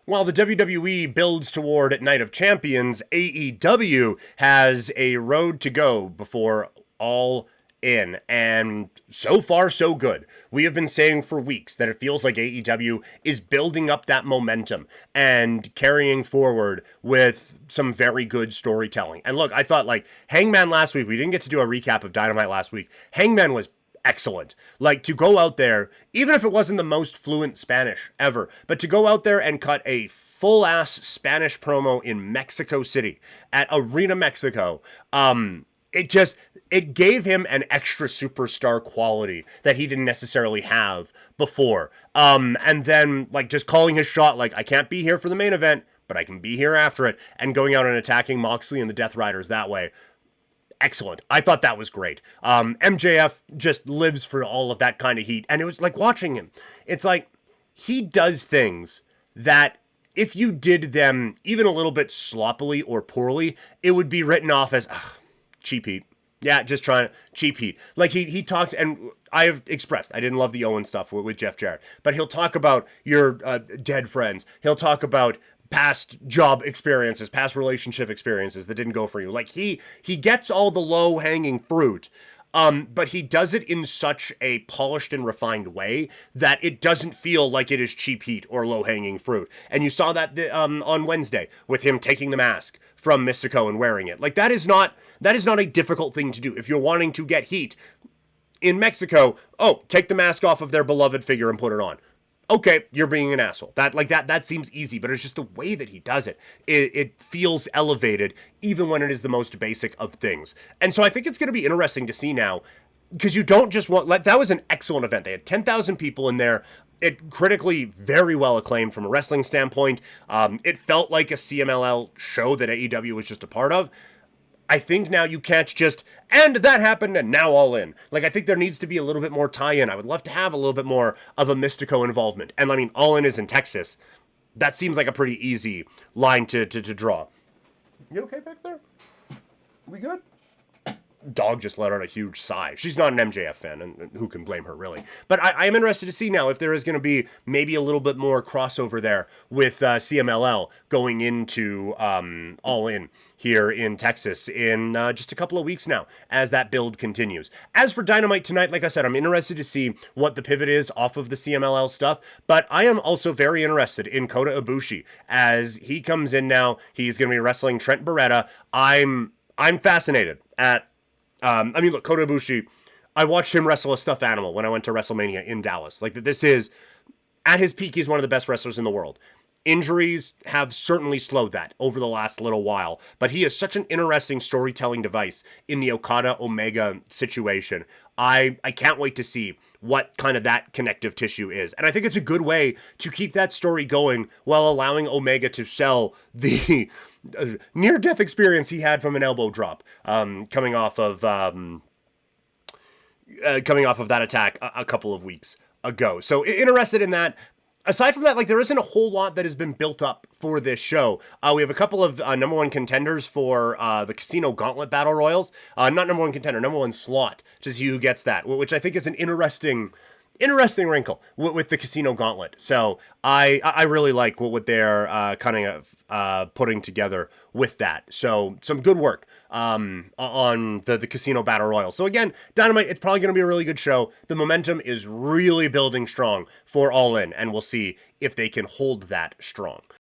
While the WWE builds toward Night of Champions, AEW has a road to go before All In, and so far so good. We have been saying for weeks that it feels like AEW is building up that momentum and carrying forward with some very good storytelling. And look, I thought like Hangman last week, we didn't get to do a recap of Dynamite last week. Hangman was excellent. Like, to go out there, even if it wasn't the most fluent Spanish ever, but to go out there and cut a full ass Spanish promo in Mexico City at Arena Mexico, it gave him an extra superstar quality that he didn't necessarily have before. And then like just calling his shot, like, I can't be here for the main event, but I can be here after it, and going out and attacking Moxley and the Death Riders that way. Excellent. I thought that was great. MJF just lives for all of that kind of heat. And it was like watching him. It's like he does things that if you did them even a little bit sloppily or poorly, it would be written off as cheap heat. Yeah, just trying to cheap heat. Like he talks, and I have expressed I didn't love the Owen stuff with Jeff Jarrett, but he'll talk about your dead friends. He'll talk about past job experiences, past relationship experiences that didn't go for you. Like he gets all the low hanging fruit, but he does it in such a polished and refined way that it doesn't feel like it is cheap heat or low hanging fruit. And you saw that on Wednesday with him taking the mask from Mystico and wearing it. Like that is not a difficult thing to do if you're wanting to get heat in Mexico. Oh, take the mask off of their beloved figure and put it on. Okay, you're being an asshole. That seems easy, but it's just the way that he does it. It feels elevated, even when it is the most basic of things. And so I think it's going to be interesting to see now, because you don't just want, like, that was an excellent event. They had 10,000 people in there. It critically very well acclaimed from a wrestling standpoint. It felt like a CMLL show that AEW was just a part of. I think now you can't just, and that happened, and now All In. Like, I think there needs to be a little bit more tie-in. I would love to have a little bit more of a Mystico involvement. And I mean, All In is in Texas. That seems like a pretty easy line to draw. You okay back there? We good? Dog just let out a huge sigh. She's not an MJF fan, and who can blame her, really? But I am interested to see now if there is going to be maybe a little bit more crossover there with CMLL going into All In here in Texas in just a couple of weeks now, as that build continues. As for Dynamite tonight, like I said, I'm interested to see what the pivot is off of the CMLL stuff, but I am also very interested in Kota Ibushi as he comes in now. He's going to be wrestling Trent Beretta. I'm fascinated at look, Kota Ibushi, I watched him wrestle a stuffed animal when I went to WrestleMania in Dallas. Like, this is, at his peak, he's one of the best wrestlers in the world. Injuries have certainly slowed that over the last little while, but he is such an interesting storytelling device in the Okada Omega situation. I can't wait to see what kind of that connective tissue is. And I think it's a good way to keep that story going while allowing Omega to sell the near-death experience he had from an elbow drop coming off of that attack a couple of weeks ago. So interested in that. Aside from that, like, there isn't a whole lot that has been built up for this show. We have a couple of number one contenders for the Casino Gauntlet Battle Royals. Not number one contender, number one slot, just who gets that, which I think is an interesting wrinkle with the Casino Gauntlet. So I really like what they're kind of putting together with that. So some good work on the Casino Battle Royal. So again, Dynamite, it's probably going to be a really good show. The momentum is really building strong for All In, and we'll see if they can hold that strong.